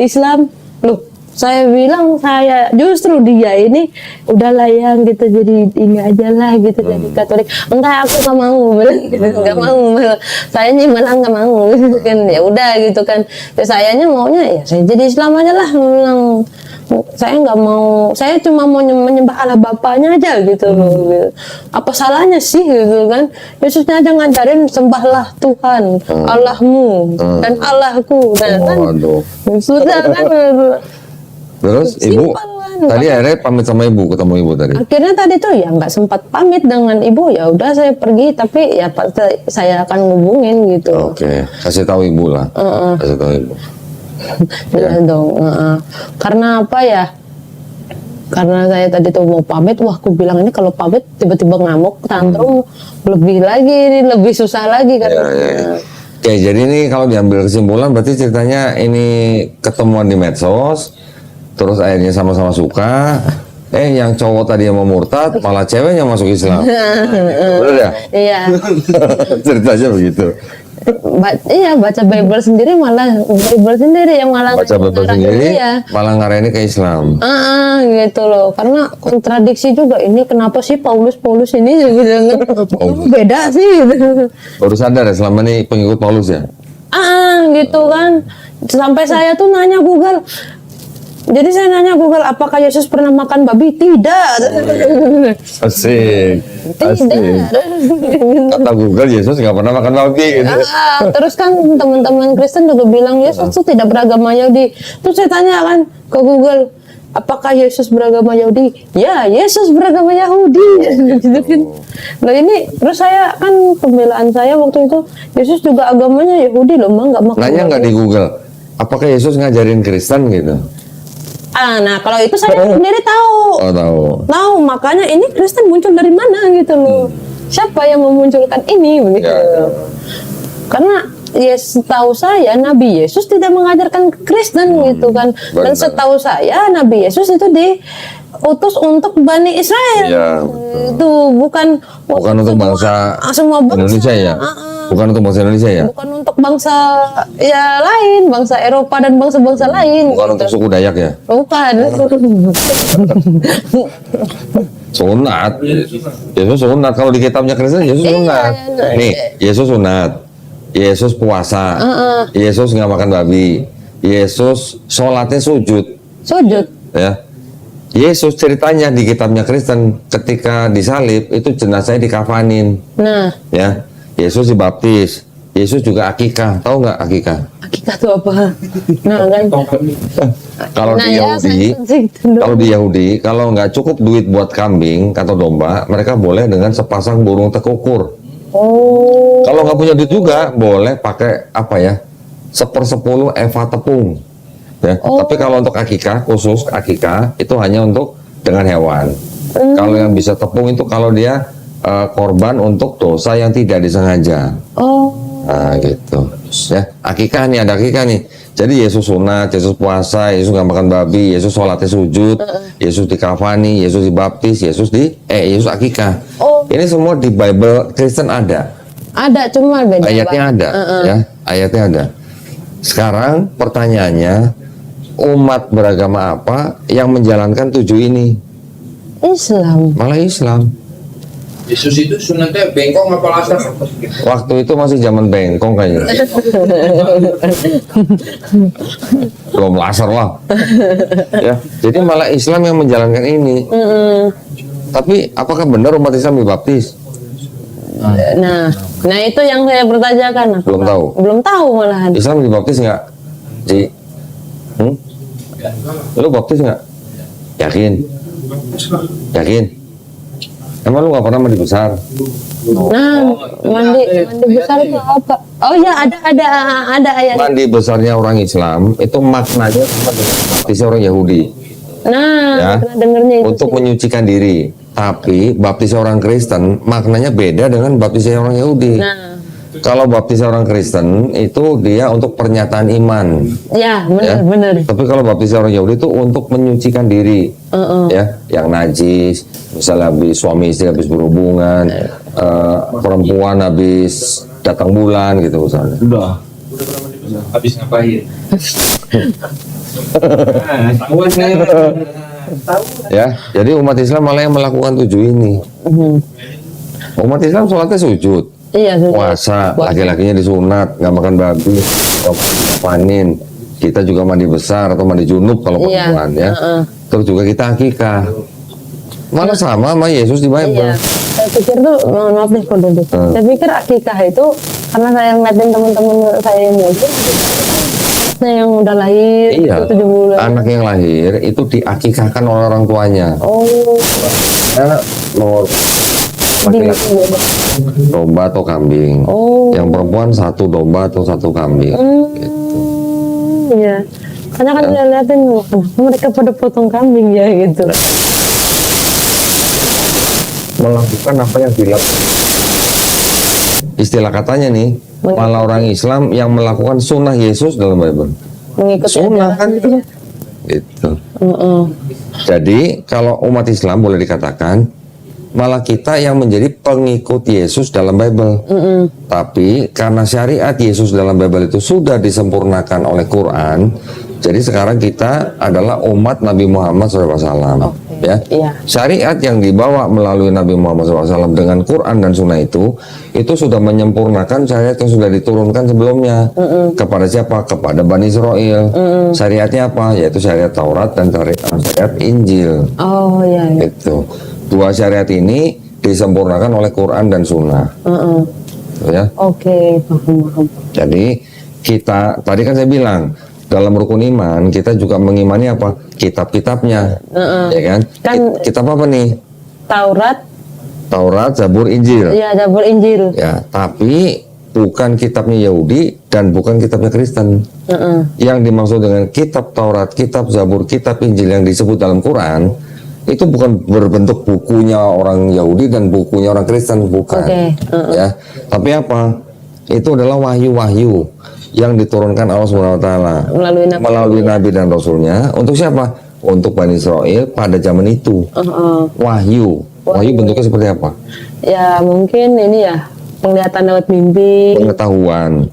Islam? Loh, saya bilang saya justru dia ini udahlah yang gitu jadi ini aja lah gitu jadi Katolik. Enggak, aku nggak mau, nggak mau, saya malah nggak mau kan. Ya udah gitu kan, ya sayanya maunya ya saya jadi Islam aja lah. Bilang saya nggak mau, saya cuma mau menyembah Allah Bapaknya aja gitu. Apa salahnya sih gitu kan? Yesusnya aja ngajarin sembahlah Tuhan Allahmu dan Allahku. Nah, kan sudah kan. Terus ibu tadi akhirnya pamit sama ibu, ketemu ibu tadi. Akhirnya tadi tuh ya nggak sempat pamit dengan ibu, ya udah saya pergi, tapi ya saya akan ngubungin gitu. Oke, kasih tahu ibu lah. Kasih tahu ibu. Ya dong. Karena apa ya? Karena saya tadi tuh mau pamit, wah aku bilang ini kalau pamit tiba-tiba ngamuk, tantrum, lebih lagi, lebih susah lagi kan. Oke, jadi ini kalau diambil kesimpulan berarti ceritanya ini ketemuan di medsos, terus akhirnya sama-sama suka. Yang cowok tadi yang mau murtad, malah ceweknya masuk Islam. Bener ya? Iya. Ceritanya begitu. Baca Bible sendiri malah yang malah baca Bible sendiri malah ngarahin ke Islam. Gitu loh, karena kontradiksi juga ini, kenapa sih Paulus ini gitu beda sih gitu. Baru sadar ya selama ini pengikut Paulus ya? Gitu kan, sampai saya tuh nanya Google. Jadi saya nanya Google, apakah Yesus pernah makan babi? Tidak. Asik. Tidak. Kata Google, Yesus nggak pernah makan babi. Gitu. Terus kan teman-teman Kristen juga bilang Yesus tuh tidak beragama Yahudi. Terus saya tanya kan ke Google, apakah Yesus beragama Yahudi? Ya, Yesus beragama Yahudi. Gitu kan. Nah ini terus saya kan pembelaan saya waktu itu Yesus juga agamanya Yahudi loh, Mbak, nggak makan. Nanya nggak di Google, apakah Yesus ngajarin Kristen gitu? Nah kalau itu saya sendiri tahu. Oh tahu. Tahu, makanya ini Kristen muncul dari mana gitu loh. Siapa yang memunculkan ini begitu. Ya. Karena tahu saya Nabi Yesus tidak mengajarkan Kristen gitu kan. Dan benar. setahu saya Nabi Yesus itu diutus untuk Bani Israel. Iya, Itu bukan untuk bangsa semua bangsa. Indonesia ya? Bukan untuk bangsa Indonesia ya? Bukan untuk bangsa ya lain, bangsa Eropa dan bangsa-bangsa lain. Bukan untuk suku Dayak ya? Bukan. Sunat. Yesus sunat. Kalau di kitabnya Kristen Yesus sunat. Nih, Yesus sunat. Yesus puasa. Yesus nggak makan babi. Yesus sholatnya sujud. Sujud. Ya. Yesus ceritanya di kitabnya Kristen ketika disalib itu jenazahnya dikafanin. Nah, Ya. Yesus dibaptis. Yesus juga akikah. Tahu nggak akikah? akikah itu apa? Nah kan. Kalau Nah, di ya, Yahudi, saya- kalau di Yahudi, kalau nggak cukup duit buat kambing atau domba, mereka boleh dengan sepasang burung tekukur. Oh. Kalau nggak punya duit juga, boleh pakai apa ya? 1/10 eva tepung. Ya. Tapi kalau untuk akikah, khusus akikah, itu hanya untuk dengan hewan. Kalau yang bisa tepung itu kalau dia korban untuk dosa yang tidak disengaja. Oh. Nah gitu. Ya, akikah nih, ada akikah nih. Jadi Yesus sunat, Yesus puasa, Yesus nggak makan babi, Yesus sholatnya sujud, Yesus dikafani, Yesus dibaptis, Yesus akikah. Oh. Ini semua di Bible Kristen ada. Ada cuma beda. Ayatnya Bang. ada, ya. Ayatnya ada. Sekarang pertanyaannya, umat beragama apa yang menjalankan 7 ini? Islam. Malah Islam. Yesus itu sunatnya bengkong apa laser? Waktu itu masih zaman bengkong kayaknya. Belum laser lah. Ya, jadi malah Islam yang menjalankan ini. Tapi apakah benar umat Islam dibaptis? Nah itu yang saya pertanyakan. Belum tahu. Belum tahu malahan. Islam dibaptis nggak? Ci? Lu baptis nggak? Yakin? Yakin? Emang lu nggak pernah mandi besar? Nah, mandi besar itu apa? Oh ya ada ayat. Mandi besarnya orang Islam itu maknanya sama dengan baptisnya orang Yahudi. Nah, Ya. pernah dengernya itu Untuk sih. menyucikan diri. Tapi baptisnya orang Kristen maknanya beda dengan baptisnya orang Yahudi. Nah, Kalau baptisnya orang Kristen itu dia untuk pernyataan iman. ya Ya. benar. Tapi kalau baptisnya orang Yahudi itu untuk menyucikan diri. Ya, yang najis, misalnya habis suami istri habis berhubungan, perempuan habis datang bulan gitu misalnya. Udah. Habis ngapain? Tahu nih. Ya, jadi umat Islam malah yang melakukan 7 ini. Umat Islam sholatnya sujud. Iya, sudah. Puasa, laki-lakinya disunat, nggak makan babi, panin. Kita juga mandi besar atau mandi junub kalau Iya, perempuan ya. Terus juga kita akikah. Malah sama Yesus di Bible. Iya. Saya pikir tuh, mohon maaf nih kalau dulu. Saya pikir akikah itu karena saya ngeliatin teman-teman saya yang muda, yang udah lahir Iya. itu 7 bulan. Anak yang lahir itu diakikahkan oleh orang tuanya. Oh, Ya, nomor laki-laki domba atau kambing. Oh. Yang perempuan 1 domba atau 1 kambing. Gitu. iya. Karena kan saya liatin, wah, kenapa mereka pada potong kambing ya gitu. Melakukan apa yang dilakukan. Istilah katanya nih, malah orang Islam yang melakukan sunnah Yesus dalam Bible. Mengikuti Sunnah kan ajaran itu. Gitu. Heeh. Jadi kalau umat Islam boleh dikatakan malah kita yang menjadi pengikut Yesus dalam Bible. Tapi karena syariat Yesus dalam Bible itu sudah disempurnakan oleh Quran, jadi sekarang kita adalah umat Nabi Muhammad SAW. Ya, Iya. syariat yang dibawa melalui Nabi Muhammad SAW dengan Quran dan Sunnah itu sudah menyempurnakan syariat yang sudah diturunkan sebelumnya. Kepada siapa? Kepada Bani Israel. Syariatnya apa? Yaitu syariat Taurat dan syariat Injil. Oh iya, iya. Itu 2 syariat ini disempurnakan oleh Quran dan Sunnah. Ya. Oke, paham. Jadi kita tadi kan saya bilang dalam rukun iman kita juga mengimani apa? Kitab-kitabnya. Ya kan? Kitab apa nih? Taurat, Zabur, Injil. Iya, Zabur, Injil. Ya, tapi bukan kitabnya Yahudi dan bukan kitabnya Kristen. Yang dimaksud dengan kitab Taurat, kitab Zabur, kitab Injil yang disebut dalam Quran itu bukan berbentuk bukunya orang Yahudi dan bukunya orang Kristen, bukan. Ya, tapi apa? Itu adalah wahyu-wahyu yang diturunkan Allah Subhanahu wa taala melalui nabi dan rasulnya untuk siapa? Untuk Bani Israel pada zaman itu. Wahyu bentuknya seperti apa? Ya mungkin ini ya penglihatan lewat mimpi, Pengetahuan,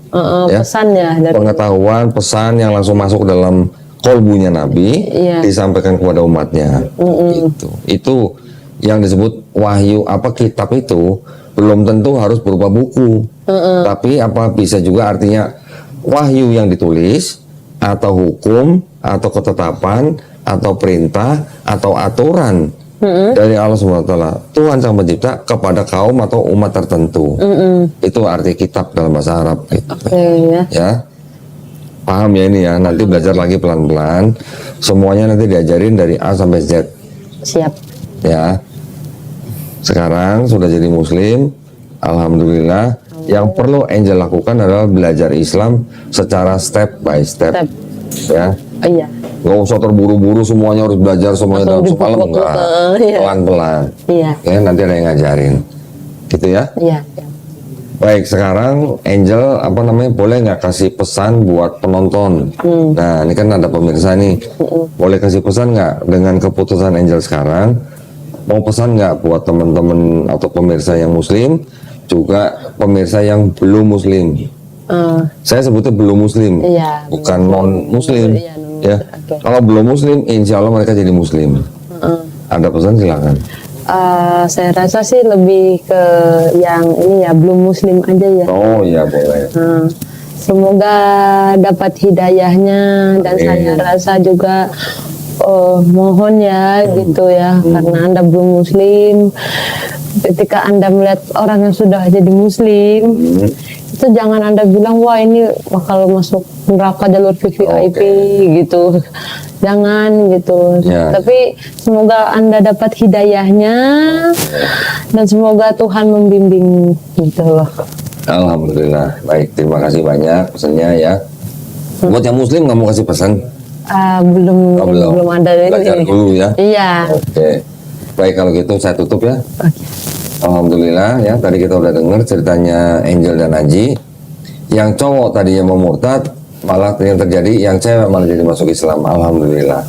pesan ya dari pengetahuan, pesan yang langsung masuk dalam kolbunya Nabi, disampaikan kepada umatnya. Itu yang disebut wahyu. Apa kitab itu belum tentu harus berupa buku, tapi apa bisa juga artinya wahyu yang ditulis atau hukum atau ketetapan atau perintah atau aturan dari Allah SWT, Tuhan Sang Pencipta kepada kaum atau umat tertentu. Itu arti kitab dalam bahasa Arab gitu. Ya, paham ya ini ya, nanti belajar lagi pelan-pelan, semuanya nanti diajarin dari A sampai Z. Siap. Ya, sekarang sudah jadi muslim, alhamdulillah. Yang perlu Angel lakukan adalah belajar Islam secara step by step. Ya, Iya. nggak usah terburu-buru semuanya harus belajar semuanya dalam semalam, enggak. Pelan-pelan. Iya. Ya, nanti ada yang ngajarin. Gitu ya. Iya. Baik, sekarang Angel boleh nggak kasih pesan buat penonton? Nah, ini kan ada pemirsa nih. Boleh kasih pesan nggak dengan keputusan Angel sekarang? Mau pesan nggak buat teman-teman atau pemirsa yang muslim, juga pemirsa yang belum muslim? Saya sebutnya belum muslim, bukan non muslim. Ya, kalau belum muslim, insya Allah mereka jadi muslim. Ada pesan silakan. Saya rasa sih lebih ke yang ini ya, belum muslim aja ya. Oh ya, boleh. Semoga dapat hidayahnya dan saya rasa juga mohon ya gitu ya, karena Anda belum muslim. Ketika Anda melihat orang yang sudah jadi muslim, itu jangan Anda bilang wah ini bakal masuk neraka jalur VIP gitu. Jangan gitu. Tapi semoga Anda dapat hidayahnya dan semoga Tuhan membimbing gitu loh. Alhamdulillah. Baik, terima kasih banyak pesannya ya. Buat yang muslim nggak mau kasih pesan? Belum ada ini. Belajar dulu ya. Iya. Oke. Baik, kalau gitu saya tutup ya. Alhamdulillah ya, tadi kita udah dengar ceritanya Angel dan Aji. Yang cowok tadinya mau murtad, malah yang terjadi yang cewek malah jadi masuk Islam. Alhamdulillah.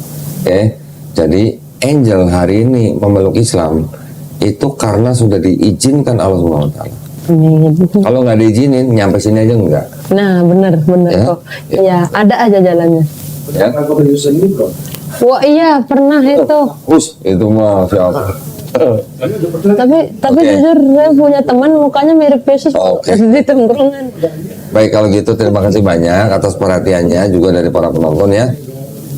Oke. Jadi Angel hari ini memeluk Islam itu karena sudah diizinkan Allah SWT. Kalau nggak diizinin, nyampe sini aja enggak. Nah, bener Ya? kok. Iya, ada aja jalannya. Ya. Wah iya, pernah itu. Itu mah siapa? Tapi jujur saya punya teman mukanya mirip Yesus di tongkrongan. Baik, kalau gitu terima kasih banyak atas perhatiannya juga dari para penonton ya.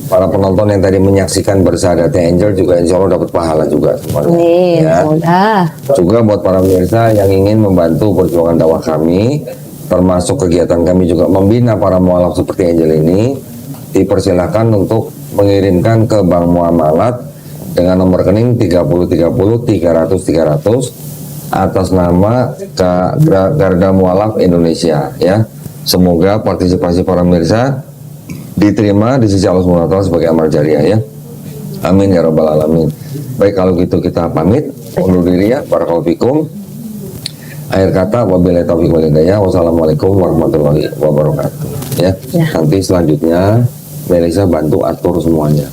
Para penonton yang tadi menyaksikan bersahadatnya Angel juga insya Allah dapat pahala juga semuanya. Ya. Juga buat para pemirsa yang ingin membantu perjuangan dakwah kami, termasuk kegiatan kami juga membina para mualaf seperti Angel ini, dipersilahkan untuk mengirimkan ke Bank Muamalat dengan nomor rekening 3030 300 atas nama Garda Mualaf Indonesia ya. Semoga partisipasi para pemirsa diterima di sisi Allah SWT sebagai amal jariah ya. Amin ya rabbal alamin. Baik, kalau gitu kita pamit undur diri ya. Barakallahu fikum. Akhir kata wabillahi taufiq wal hidayah. Wassalamualaikum warahmatullahi wabarakatuh ya. Nanti selanjutnya Melisa bantu atur semuanya.